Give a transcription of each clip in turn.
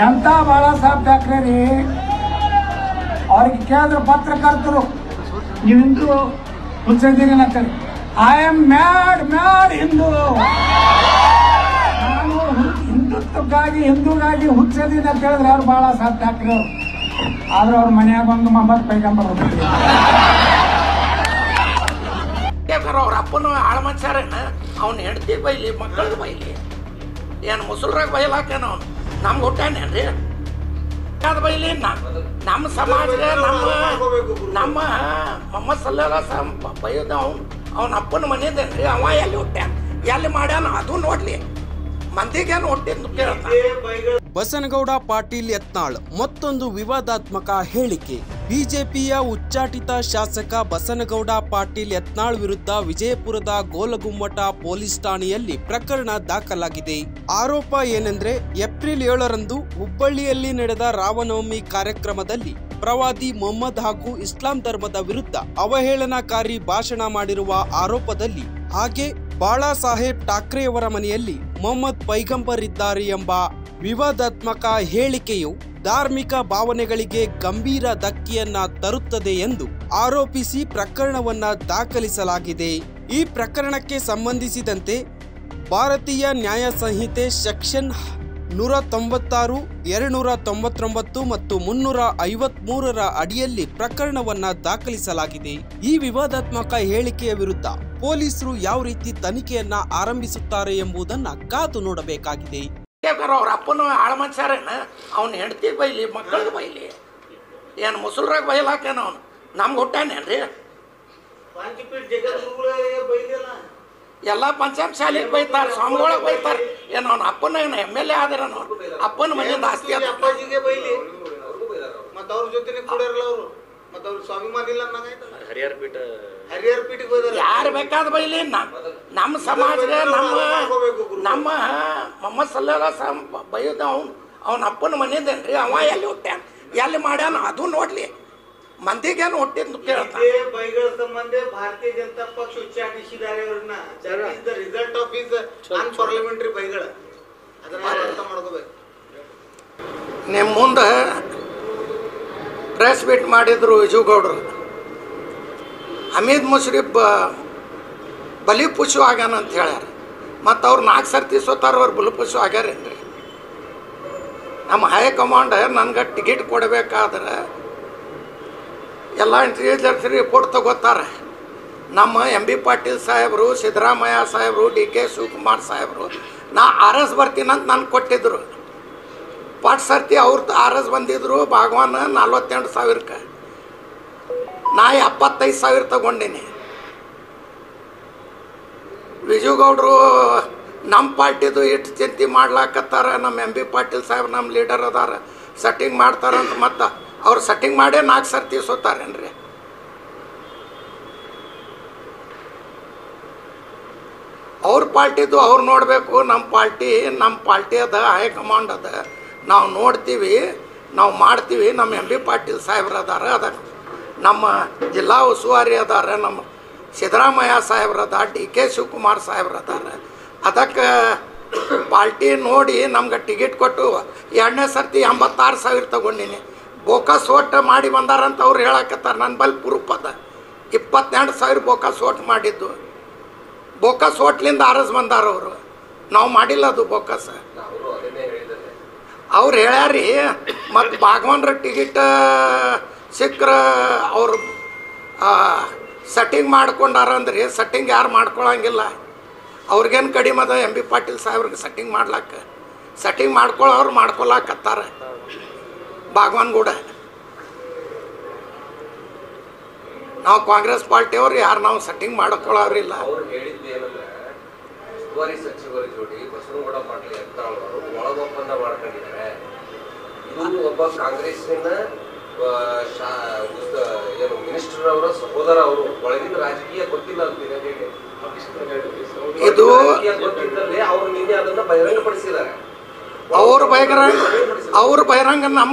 ಎಂತ ಬಾಳಾ ಸಾಹೇಬ್ ಠಾಕ್ರೆ ರೀ. ಅವ್ರಿಗೆ ಕೇಳಿದ್ರು ಪತ್ರಕರ್ತರು, ನೀವು ಹಿಂದೂ ಹುಚ್ಚಿದ್ದೀರಿ ಅಂತೇಳಿ. I am mad Hindu. ನಾನು ಹಿಂದುತ್ವಕ್ಕಾಗಿ ಹಿಂದೂಗಾಗಿ ಹುಚ್ಚಿದ್ದೀನಿ ಅಂತ ಹೇಳಿದ್ರೆ ಅವ್ರು ಬಾಳಾ ಸಾಹೇಬ್ ಠಾಕ್ರೆ ಅವರು. ಆದ್ರೆ ಅವ್ರ ಮನ್ಯಾಗ ಬಂದು ಮೊಹಮ್ಮದ್ ಪೈಗಂಬರ್ ಹೋಗ್ತಾರೆ. ಅವ್ರ ಅಪ್ಪನ ಆಳ ಮನುಷ್ಯರೇನ, ಅವ್ನ ಹೆಂಡತಿ ಬೈಲಿ, ಮಕ್ಕಳದ್ದು ಬೈಲಿ, ಏನು ಮುಸುಲ್ರಾಗ ಬೈಲಾಕೇನ ಅವನು ನಮ್ಗೆ ಹುಟ್ಟಾನೇನ್ರಿ? ಅದು ಬೈಲಿ. ನಮ್ಮ ಸಮಾಜಕ್ಕೆ ನಮ್ಮ ಮೊಹಮ್ಮದ್ ಸಲ್ಲಲ್ಲಾಹು ಬೈಯೋದು ಅವನ ಅಪ್ಪನ ಮನೆಯದೇನ್ರಿ? ಅವ ಎಲ್ಲಿ ಹುಟ್ಟ್ಯಾನ, ಎಲ್ಲಿ ಮಾಡ್ಯಾನ ಅದು ನೋಡ್ಲಿ. ಮಂದಿಗೇನು ಹುಟ್ಟಿದ್ದು ಕೇಳ್ತಾನೆ. ಬಸನಗೌಡ ಪಾಟೀಲ್ ಯತ್ನಾಳ್ ಮತ್ತೊಂದು ವಿವಾದಾತ್ಮಕ ಹೇಳಿಕೆ. ಬಿಜೆಪಿಯ ಉಚ್ಚಾಟಿತ ಶಾಸಕ ಬಸನಗೌಡ ಪಾಟೀಲ್ ಯತ್ನಾಳ್ ವಿರುದ್ಧ ವಿಜಯಪುರದ ಗೋಲಗುಮ್ಮಟ ಪೊಲೀಸ್ ಠಾಣೆಯಲ್ಲಿ ಪ್ರಕರಣ ದಾಖಲಾಗಿದೆ. ಆರೋಪ ಏನೆಂದ್ರೆ, ಏಪ್ರಿಲ್ 7ರಂದು ಹುಬ್ಬಳ್ಳಿಯಲ್ಲಿ ನಡೆದ ರಾಮನವಮಿ ಕಾರ್ಯಕ್ರಮದಲ್ಲಿ ಪ್ರವಾದಿ ಮೊಹಮ್ಮದ್ ಹಾಗೂ ಇಸ್ಲಾಂ ಧರ್ಮದ ವಿರುದ್ಧ ಅವಹೇಳನಕಾರಿ ಭಾಷಣ ಮಾಡಿರುವ ಆರೋಪದಲ್ಲಿ, ಹಾಗೆ ಬಾಳಾ ಸಾಹೇಬ್ ಠಾಕ್ರೆಯವರ ಮನೆಯಲ್ಲಿ ಮೊಹಮ್ಮದ್ ಪೈಗಂಬರ್ ಇದ್ದಾರೆ ಎಂಬ ವಿವಾದಾತ್ಮಕ ಹೇಳಿಕೆಯು ಧಾರ್ಮಿಕ ಭಾವನೆಗಳಿಗೆ ಗಂಭೀರ ಧಕ್ಕೆಯನ್ನ ತರುತ್ತದೆ ಎಂದು ಆರೋಪಿಸಿ ಪ್ರಕರಣವನ್ನ ದಾಖಲಿಸಲಾಗಿದೆ. ಈ ಪ್ರಕರಣಕ್ಕೆ ಸಂಬಂಧಿಸಿದಂತೆ ಭಾರತೀಯ ನ್ಯಾಯ ಸಂಹಿತೆ ಸೆಕ್ಷನ್ 196, 299 ಮತ್ತು 353ರ ಅಡಿಯಲ್ಲಿ ಪ್ರಕರಣವನ್ನ ದಾಖಲಿಸಲಾಗಿದೆ. ಈ ವಿವಾದಾತ್ಮಕ ಹೇಳಿಕೆಯ ವಿರುದ್ಧ ಪೊಲೀಸರು ಯಾವ ರೀತಿ ತನಿಖೆಯನ್ನ ಆರಂಭಿಸುತ್ತಾರೆ ಎಂಬುದನ್ನ ಕಾದು ನೋಡಬೇಕಾಗಿದೆ. ಅವ್ರ ಅಪ್ಪನ ಆಳ ಮನುಷ್ಯರೇನ, ಅವ್ನ ಹೆಂಡತಿ ಬೈಲಿ, ಮಕ್ಕಳದ್ದು ಬೈಲಿ, ಏನು ಮುಸುಲ್ರಾಗ ಬೈಲಾಕೇನ ಅವನು ನಮ್ಗೆ ಹುಟ್ಟಾನೇನ್ರಿ? ಎಲ್ಲ ಪಂಚಾಯತ್ ಶಾಲೆಗೆ ಬೈತಾರೆ, ಸ್ವಾಮಿಗಳಿಗೆ ಬೈತಾರೆ. ಏನು ಅವನ ಅಪ್ಪನ MLA ಆದ್ರೆ ಅಪ್ಪನ ಮನೆಯಿಂದ ಆಸ್ತಿ ಅಪ್ಪಾಜಿಗೆ ಬೈಲಿ, ಮತ್ತ ಅವ್ರ ಜೊತೆ ಕೂಡಿರಲ್ಲ ಅವರು, ಮತ್ತ ಅವ್ರ ಸ್ವಾಭಿಮಾನ ಇಲ್ಲ ಹರಿಹರ ಪೀಠಕ್ಕೆ ಹೋದ್ರೆ ಯಾರು ಬೇಕಾದ ಬೈಲಿ. ನಮ್ಮ ಸಮಾಜಕ್ಕೆ ನಮ್ಮ ಮೊಹಮ್ಮದ್ ಸಲ್ಲಲ್ಲಾಹು ಬೈಯೋದು ಅವನ ಅಪ್ಪನ ಮನೆಯದೇನ್ರಿ? ಅವ ಎಲ್ಲಿ ಹುಟ್ಟ್ಯಾನ, ಎಲ್ಲಿ ಮಾಡ್ಯಾನ ಅದು ನೋಡ್ಲಿ. ಮಂದಿಗೇನು ಹುಟ್ಟಿದ್ದು ಕೇಳ್ತಾನೆ. ಬೈಗಳ ಸಂಬಂಧ ಭಾರತೀಯ ಜನತಾ ಪಕ್ಷ ಉಚ್ಚಾಟಿಸಿದ್ದಾರೆ ಅವ್ರನ್ನ. That is the result of his unparliamentary ಬೈಗಳ. ಅದನ್ನ ಅರ್ಥ ಮಾಡ್ಕೋಬೇಕು. ನಿಮ್ಮ ಮುಂದೆ ಪ್ರೆಸ್ ಮೀಟ್ ಮಾಡಿದ್ರು ವಿಜುಗೌಡರು. ಹಮೀದ್ ಮುಷ್ರಿಫ್ ಬಲಿಪುಷು ಆಗ್ಯಾನ ಅಂತ ಹೇಳ್ಯಾರ. ಮತ್ತು ಅವ್ರು 4 ಸರ್ತಿ ಸೋತಾರ, ಅವ್ರು ಬಲಿಪುಷು ಆಗ್ಯಾರೇನ್ರಿ? ನಮ್ಮ ಹೈಕಮಾಂಡ್ ನನ್ಗೆ ಟಿಕೆಟ್ ಕೊಡಬೇಕಾದ್ರೆ ಎಲ್ಲ ಇಂಟೆಲಿಜೆನ್ಸ್ ರಿಪೋರ್ಟ್ ತಗೋತಾರೆ. ನಮ್ಮ MB ಪಾಟೀಲ್ ಸಾಹೇಬರು, ಸಿದ್ದರಾಮಯ್ಯ ಸಾಹೇಬರು, DK ಶಿವಕುಮಾರ್ ಸಾಹೇಬರು ನಾ RS ಬರ್ತೀನಂತ ನನಗೆ ಕೊಟ್ಟಿದ್ರು. ಪಾಟ್ ಸರ್ತಿ ಅವ್ರು RS ಬಂದಿದ್ರು. ಭಾಗವಾನ 48,000ಕ್ಕೆ, ನಾ 75,000 ತಗೊಂಡಿನಿ. ವಿಜುಗೌಡರು ನಮ್ಮ ಪಾರ್ಟಿದು ಇಟ್ಟು ಚಿಂತೆ ಮಾಡ್ಲಾಕತ್ತಾರ. ನಮ್ಮ MB ಪಾಟೀಲ್ ಸಾಹೇಬ್ ನಮ್ಮ ಲೀಡರ್ ಅದಾರ, ಸೆಟ್ಟಿಂಗ್ ಮಾಡ್ತಾರಂತ. ಮತ್ತು ಅವ್ರು ಸೆಟ್ಟಿಂಗ್ ಮಾಡೇ 4 ಸರ್ತಿ ಸೋತಾರೇನ್ರಿ? ಅವ್ರ ಪಾರ್ಟಿದು ಅವ್ರು ನೋಡಬೇಕು. ನಮ್ಮ ಪಾರ್ಟಿ ಅದ, ಹೈಕಮಾಂಡ್ ಅದ, ನಾವು ನೋಡ್ತೀವಿ, ನಾವು ಮಾಡ್ತೀವಿ. ನಮ್ಮ MB ಪಾಟೀಲ್ ಸಾಹೇಬ್ರು ಅದಾರ, ಅದಕ್ಕೆ ನಮ್ಮ ಜಿಲ್ಲಾ ಉಸ್ತುವಾರಿ ಅದಾರ, ನಮ್ಮ ಸಿದ್ದರಾಮಯ್ಯ ಸಾಹೇಬ್ರು ಅದ, DK ಶಿವಕುಮಾರ್ ಸಾಹೇಬ್ರು ಅದಾರ. ಅದಕ್ಕೆ ಪಾರ್ಟಿ ನೋಡಿ ನಮ್ಗೆ ಟಿಕೆಟ್ ಕೊಟ್ಟು 2ನೇ ಸರ್ತಿ 86,000 ತಗೊಂಡಿನಿ. ಬೋಕಸ್ ಓಟ್ ಮಾಡಿ ಬಂದಾರಂತ ಅವ್ರು ಹೇಳಕತ್ತಾರ. ನನ್ನ ಬಲ್ಲಿ ಪ್ರೂಫ್ ಅದ. 22,000 ಬೋಕಸ್ ಓಟ್ ಮಾಡಿದ್ದು. ಬೋಕಸ್ ಓಟ್ಲಿಂದ RS ಬಂದಾರ ಅವರು. ನಾವು ಮಾಡಿಲ್ಲ ಅದು ಬೋಕಸ್. ಅವ್ರು ಹೇಳ್ಯಾರಿ. ಮತ್ತು ಭಾಗವನ್ರ ಟಿಕೆಟ್ ಸಿಕ್ಕರ ಅವ್ರು ಸೆಟ್ಟಿಂಗ್ ಮಾಡ್ಕೊಂಡಾರ ಅಂದ್ರಿ. ಸೆಟ್ಟಿಂಗ್ ಯಾರು ಮಾಡ್ಕೊಳಂಗಿಲ್ಲ. ಅವ್ರಿಗೇನು ಕಡಿಮೆ ಅದ MB ಪಾಟೀಲ್ ಸಾಹೇಬ್ರಿಗೆ ಸೆಟ್ಟಿಂಗ್ ಮಾಡ್ಲಾಕ. ಸೆಟ್ಟಿಂಗ್ ಮಾಡ್ಕೊಳ್ಳೋರು ಮಾಡ್ಕೊಳಕತ್ತಾರ ಭಾಗವಾನ್ ಕೂಡ. ನಾವು ಕಾಂಗ್ರೆಸ್ ಪಾರ್ಟಿಯವ್ರು ಯಾರು ನಾವು ಸೆಟ್ಟಿಂಗ್ ಮಾಡ್ಕೊಳ್ಳೋರಿಲ್ಲ. ಉಸ್ತುವಾರಿ ಸಚಿವರ ಜೋಡಿ ಬಸನಗೌಡ ಪಾಟೀಲ್ ಯತ್ನಾಳ್ ಅವರು ಒಳ ಒಪ್ಪಂದ ಮಾಡ್ಕೊಂಡಿದ್ದಾರೆ. ಇದು ಒಬ್ಬ ಕಾಂಗ್ರೆಸ್ಸಿನ ಏನು ಮಿನಿಸ್ಟರ್ ಅವರ ಸಹೋದರ, ಅವರು ಒಳಗಿನ ರಾಜಕೀಯ ಗೊತ್ತಿಲ್ಲ ಅಂತೀರ? ಇದು ಅವರು ನಿನ್ನೆ ಅದನ್ನ ಬಹಿರಂಗಪಡಿಸಿದ್ದಾರೆ. ಅವ್ರ ಬಹಿರಂಗ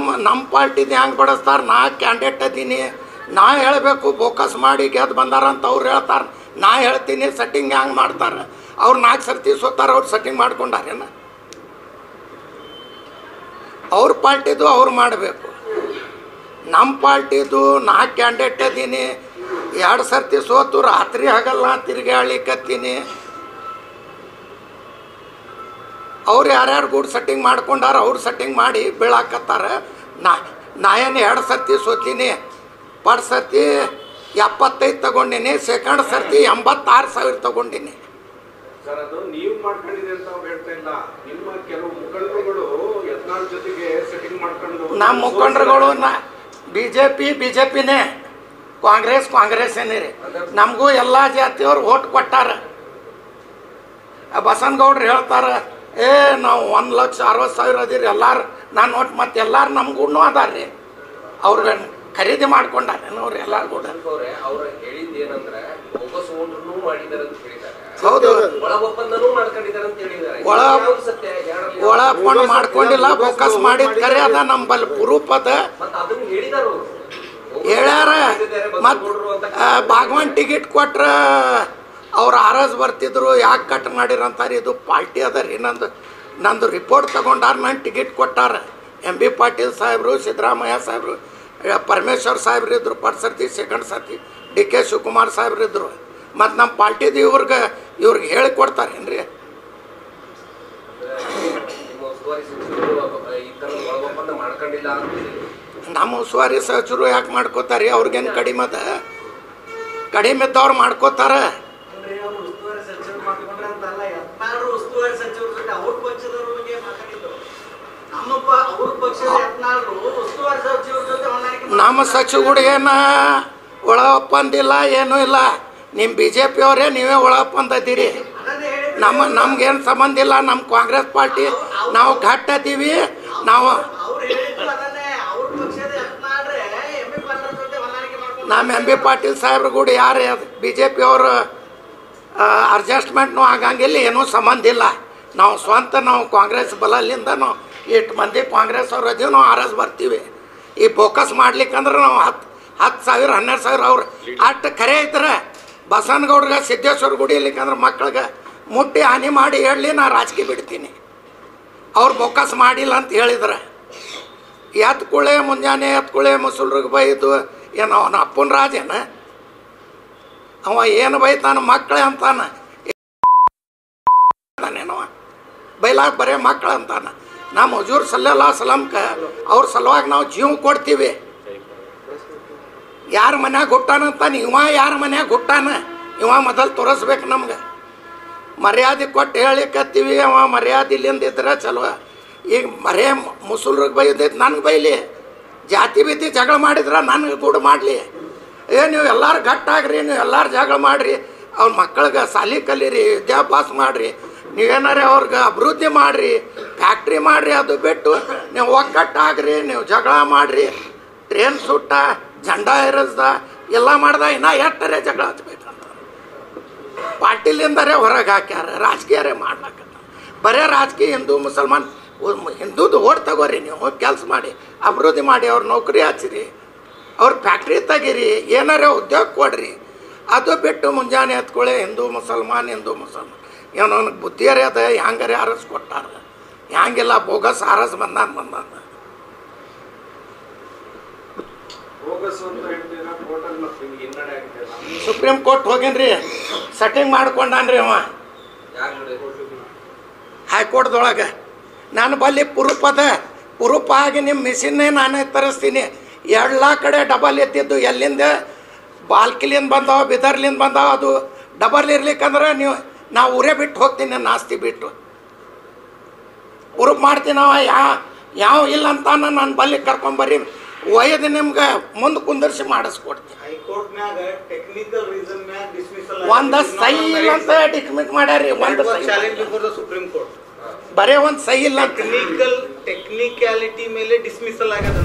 ನಮ್ಮ ಪಾರ್ಟಿದು ಹೆಂಗೆ ಬಡಿಸ್ತಾರೆ? ನಾ ಕ್ಯಾಂಡಿಡೇಟ್ ಅದೀನಿ, ನಾ ಹೇಳಬೇಕು. ಬೋಕಸ್ ಮಾಡಿ ಗೆದ್ದು ಬಂದಾರ ಅಂತ ಅವ್ರು ಹೇಳ್ತಾರೆ. ನಾ ಹೇಳ್ತೀನಿ ಸೆಟ್ಟಿಂಗ್ ಹೆಂಗೆ ಮಾಡ್ತಾರೆ. ಅವ್ರು 4 ಸರ್ತಿ ಸೋತಾರ, ಅವ್ರು ಸೆಟ್ಟಿಂಗ್ ಮಾಡ್ಕೊಂಡಾರೇನ? ಅವ್ರ ಪಾರ್ಟಿದು ಅವ್ರು ಮಾಡಬೇಕು. ನಮ್ಮ ಪಾರ್ಟಿದು ನಾ ಕ್ಯಾಂಡಿಡೇಟ್ ಅದೀನಿ, 2 ಸರ್ತಿ ಸೋತು ರಾತ್ರಿ ಹಗಲ್ಲ ತಿರುಗಾಳಿಕತ್ತೀನಿ. ಅವ್ರು ಯಾರ್ಯಾರು ಗೂಡ್ ಸೆಟ್ಟಿಂಗ್ ಮಾಡ್ಕೊಂಡಾರ ಅವ್ರು ಸೆಟ್ಟಿಂಗ್ ಮಾಡಿ ಬೀಳಾಕತ್ತಾರ. ನಾ ಏನು 2 ಸರ್ತಿ ಸೋತೀನಿ. ಫಸ್ಟ್ ಸರ್ತಿ 75 ತಗೊಂಡಿನಿ, ಸೆಕೆಂಡ್ ಸರ್ತಿ 86,000 ತಗೊಂಡಿನಿ. ಸರ್, ಅದು ನೀವು ಮಾಡ್ಕೊಂಡಿದೆ ಅಂತ ಹೇಳ್ತಾ ಇಲ್ಲ. ನಿಮ್ಮ ಕೆಲವು ಮುಖಂಡರುಗಳು ಯತ್ನಾಳ್ ಜೊತೆಗೆ ಸೆಟ್ಟಿಂಗ್ ಮಾಡ್ಕೊಂಡು, ನಮ್ಮ ಮುಖಂಡರುಗಳು ಬಿಜೆಪಿನೇ, ಕಾಂಗ್ರೆಸ್ ಏನಿರಿ. ನಮಗೂ ಎಲ್ಲ ಜಾತಿಯವ್ರು ಓಟ್ ಕೊಟ್ಟಾರ. ಬಸನಗೌಡ್ರು ಹೇಳ್ತಾರ, ನಾವು 1,60,000 ಅದೀರಿ ಎಲ್ಲಾರು, ನಾನು ಓಟ್ ಮತ್ತೆ ಎಲ್ಲಾರು ನಮ್ಗೂ ಅದಾರ್ರಿ. ಅವ್ರಿಗೆ ಖರೀದಿ ಮಾಡ್ಕೊಂಡಾರೆ ಅವ್ರು ಎಲ್ಲಾರು ಕೂಡ. ಅವ್ರು ಹೇಳಿದ್ದು ಏನಂದ್ರೆ ಬೋಗಸ್ ಓಟ್ರು ಮಾಡಿದಾರೆ ಅಂತ ಹೇಳಿದ್ದಾರೆ. ಹೌದು, ಒಳ ಒಪ್ಪಂದನೂ ಮಾಡ್ಕೊಂಡಿದ್ದಾರೆ ಅಂತ ಹೇಳಿದ್ದಾರೆ. ಒಳ ಒಪ್ಪಂದ ಮಾಡ್ಕೊಂಡಿಲ್ಲ, ಫೋಕಸ್ ಮಾಡಿದ ಖರೆ ಅದ. ನಮ್ಮಲ್ಲಿ ಪ್ರೂಫ್ ಅದ, ಅದನ್ನು ಹೇಳಿದಾರ ಹೇಳ್ಯಾರ. ಮತ್ತು ಬಾಗವಾನ್ ಟಿಕೆಟ್ ಕೊಟ್ರ ಅವ್ರು ಆರಸ್ ಬರ್ತಿದ್ರು, ಯಾಕೆ ಕಟ್ ಮಾಡಿರಂತಾರೆ. ಇದು ಪಾರ್ಟಿ ಅದ ರೀ. ನಂದು ರಿಪೋರ್ಟ್ ತಗೊಂಡಾರ, ನಾನು ಟಿಕೆಟ್ ಕೊಟ್ಟಾರ. MB ಪಾಟೀಲ್ ಸಾಹೇಬರು, ಸಿದ್ದರಾಮಯ್ಯ ಸಾಹೇಬರು, ಪರಮೇಶ್ವರ್ ಸಾಹೇಬ್ರು ಇದ್ರು ಫಸ್ಟ್ ಸರ್ತಿ, ಸೆಕೆಂಡ್ ಸರ್ತಿ DK ಶಿವಕುಮಾರ್ ಸಾಹೇಬ್ರು ಇದ್ರು. ಮತ್ತು ನಮ್ಮ ಪಾರ್ಟಿದು ಇವ್ರಿಗೆ ಹೇಳಿ ಕೊಡ್ತಾರೇನ್ರಿ? ನಮ್ಮ ಉಸ್ತುವಾರಿ ಸಚಿವರು ಯಾಕೆ ಮಾಡ್ಕೋತಾರೆ? ಅವ್ರಿಗೇನು ಕಡಿಮೆ ಅದ? ಕಡಿಮೆ ಇದ್ದವ್ರು ಮಾಡ್ಕೋತಾರ. ನಮ್ಮ ಸಚಿವರು ಏನ ಒಳ ಒಪ್ಪಂದಿಲ್ಲ, ಏನೂ ಇಲ್ಲ. ನಿಮ್ಮ BJP ಅವರೇ ನೀವೇ ಒಳ ಒಪ್ಪಂದೀರಿ. ನಮ್ಗೇನು ಸಂಬಂಧ ಇಲ್ಲ. ನಮ್ಮ ಕಾಂಗ್ರೆಸ್ ಪಾರ್ಟಿ ನಾವು ಘಟ್ಟ ಅದೀವಿ. ನಾವು ನಮ್ಮ MB ಪಾಟೀಲ್ ಸಾಹೇಬ್ರು ಕೂಡ ಯಾರು BJP ಅವರು ಅಡ್ಜಸ್ಟ್ಮೆಂಟ್ನೂ ಆಗಂಗಿಲ್ಲ, ಏನೂ ಸಂಬಂಧ ಇಲ್ಲ. ನಾವು ಕಾಂಗ್ರೆಸ್ ಬಲದಿಂದ ನಾವು 8 ಮಂದಿ ಕಾಂಗ್ರೆಸ್ ಅವ್ರು ಅದೀವಿ. ನಾವು ಆರಸ್ ಬರ್ತೀವಿ. ಈ ಫೋಕಸ್ ಮಾಡ್ಲಿಕ್ಕಂದ್ರೆ ನಾವು 10,000 12,000 ಅವ್ರು ಅಷ್ಟು ಖರೆ ಐತ್ರ. ಬಸನಗೌಡ್ರಿಗೆ ಸಿದ್ದೇಶ್ವರ ಗುಡಿ ಇರ್ಲಿಕ್ಕಂದ್ರೆ ಮಕ್ಳಿಗೆ ಮುಟ್ಟಿ ಹಾನಿ ಮಾಡಿ ಹೇಳಲಿ, ನಾ ರಾಜಕೀಯ ಬಿಡ್ತೀನಿ. ಅವ್ರು ಫೋಕಸ್ ಮಾಡಿಲ್ಲ ಅಂತ ಹೇಳಿದ್ರೆ ಎತ್ಕುಳೆ ಮುಂಜಾನೆ ಮುಸುಲ್ರಿಗೆ ಬೈದು ಏನು ಅವನ ಅಪ್ಪನ ರಾಜೇನ? ಅವ ಏನು ಬೈತಾನ? ಮಕ್ಕಳೇ ಅಂತಾನ. ಬೈಲಾಗ ಬರೇ ಮಕ್ಕಳು ಅಂತಾನ. ನಮ್ಮ ಹುಜೂರ್ ಸಲ್ಲಲ್ಲಾಹು ಅಲೈಹಿ ವಸಲ್ಲಂಕ ಅವ್ರ ಸಲುವಾಗಿ ನಾವು ಜೀವ ಕೊಡ್ತೀವಿ. ಯಾರ ಮನ್ಯಾಗ ಹುಟ್ಟಾನಂತಾನೆ ಇವ, ಯಾರ ಮನ್ಯಾಗ ಹುಟ್ಟಾನ ಇವ ಮೊದಲು ತೋರಿಸ್ಬೇಕು ನಮ್ಗೆ. ಮರ್ಯಾದೆ ಕೊಟ್ಟು ಹೇಳಿಕತ್ತೀವಿ. ಅವ ಮರ್ಯಾದೆ ಇಲ್ಲಿಂದ ಇದ್ರೆ ಚಲೋ. ಈಗ ಬರೇ ಮುಸುಲ್ರಿಗೆ ಬೈದೈತೆ, ನನಗೆ ಬೈಲಿ. ಜಾತಿ ಬೀತಿ ಜಗಳ ಮಾಡಿದ್ರೆ ನನಗೆ ಕೂಡ ಮಾಡಲಿ. ನೀವು ಎಲ್ಲರೂ ಗಟ್ಟಾಗ್ರಿ, ನೀವು ಎಲ್ಲರೂ ಜಗಳ ಮಾಡಿರಿ, ಅವ್ರ ಮಕ್ಕಳಿಗೆ ಸಾಲಿ ಕಲೀರಿ, ವಿದ್ಯಾಭ್ಯಾಸ ಮಾಡಿರಿ, ನೀವೇನಾರ ಅವ್ರಿಗೆ ಅಭಿವೃದ್ಧಿ ಮಾಡಿರಿ, ಫ್ಯಾಕ್ಟ್ರಿ ಮಾಡಿರಿ. ಅದು ಬಿಟ್ಟು ನೀವು ಒಕ್ಕಟ್ಟಾಗ್ರಿ, ನೀವು ಜಗಳ ಮಾಡಿರಿ, ಟ್ರೇನ್ ಸುಟ್ಟ, ಜೆಂಡಾ ಏರಿಸ್ದ, ಎಲ್ಲ ಮಾಡ್ದ, ಇನ್ನೂ ಎಷ್ಟರೇ ಜಗಳ ಹಚ್ಬೇಕಂತ ಪಾಟೀಲಿಂದರೇ ಹೊರಗೆ ಹಾಕ್ಯಾರ. ರಾಜಕೀಯರೇ ಮಾಡ್ಲಾಕತ್ತ. ಬರೇ ರಾಜಕೀಯ ಹಿಂದೂ ಮುಸಲ್ಮಾನ್, ಹಿಂದೂದು ಓಟ್ ತಗೋರಿ, ನೀವು ಕೆಲಸ ಮಾಡಿ ಅಭಿವೃದ್ಧಿ ಮಾಡಿ, ಅವ್ರ ನೌಕರಿ ಹಚ್ಚಿರಿ, ಅವ್ರ ಫ್ಯಾಕ್ಟ್ರಿ ತೆಗೀರಿ, ಏನಾರೇ ಉದ್ಯೋಗ ಕೊಡ್ರಿ. ಅದು ಬಿಟ್ಟು ಮುಂಜಾನೆ ಎತ್ಕೊಳ್ಳಿ ಹಿಂದೂ ಮುಸಲ್ಮಾನ್ ಏನೋ ನನಗೆ ಬುದ್ಧಿಯರೇ ಅದ. ಹ್ಯಾಂಗಾರೆ ಆರಸ್ ಕೊಟ್ಟಾರ, ಹ್ಯಾಂಗಿಲ್ಲ ಬೋಗಸ್ ಆರಸ್ ಬಂದಾನ. ಸುಪ್ರೀಂ ಕೋರ್ಟ್ ಹೋಗಿನ್ರಿ, ಸೆಟ್ಟಿಂಗ್ ಮಾಡ್ಕೊಂಡಾನ್ರಿ ಅವ ಹೈಕೋರ್ಟ್ದೊಳಗೆ. ನಾನು ಬಲ್ಲಿ ಪ್ರೂಫ್ ಆಗಿ ನಿಮ್ಮ ಮಿಷಿನ್ನೇ ನಾನೇ ತರಿಸ್ತೀನಿ. 2 ಕಡೆ ಡಬಲ್ ಎತ್ತಿದ್ದು ಎಲ್ಲಿಂದ ಬಾಲ್ಕಿಲಿಂದ ಬಂದಾವ, ಬಿದರ್ಲಿಂದ ಬಂದಾವ. ಅದು ಡಬಲ್ ಇರ್ಲಿಕ್ಕಂದ್ರೆ ನಾವು ಊರೇ ಬಿಟ್ಟು ಹೋಗ್ತೀನಿ, ನನ್ನ ಆಸ್ತಿ ಬಿಟ್ಟು ಪ್ರೂಫ್ ಮಾಡ್ತೀನಿ. ಅವ ಯಾವ ಇಲ್ಲ ಅಂತ ನಾನು ಬಲ್ಲಿ ಕರ್ಕೊಂಬರ್ರಿ, ಒಯ್ದು ನಿಮ್ಗೆ ಮುಂದೆ ಕುಂದರ್ಸಿ ಮಾಡಿಸ್ಕೊಡ್ತೀನಿ. ಒಂದು ಸಹಿ ಇಲ್ಲ ಅಂತ ಡಿಸ್ಮಿಸ್ ಮಾಡ್ಯಾರಿ. ಬರೇ ಒಂದು ಸಹಿ ಇಲ್ಲ, ಟೆಕ್ನಿಕಾಲಿಟಿ ಮೇಲೆ ಡಿಸ್ಮಿಸಲ್ ಆಗ್ಯದ.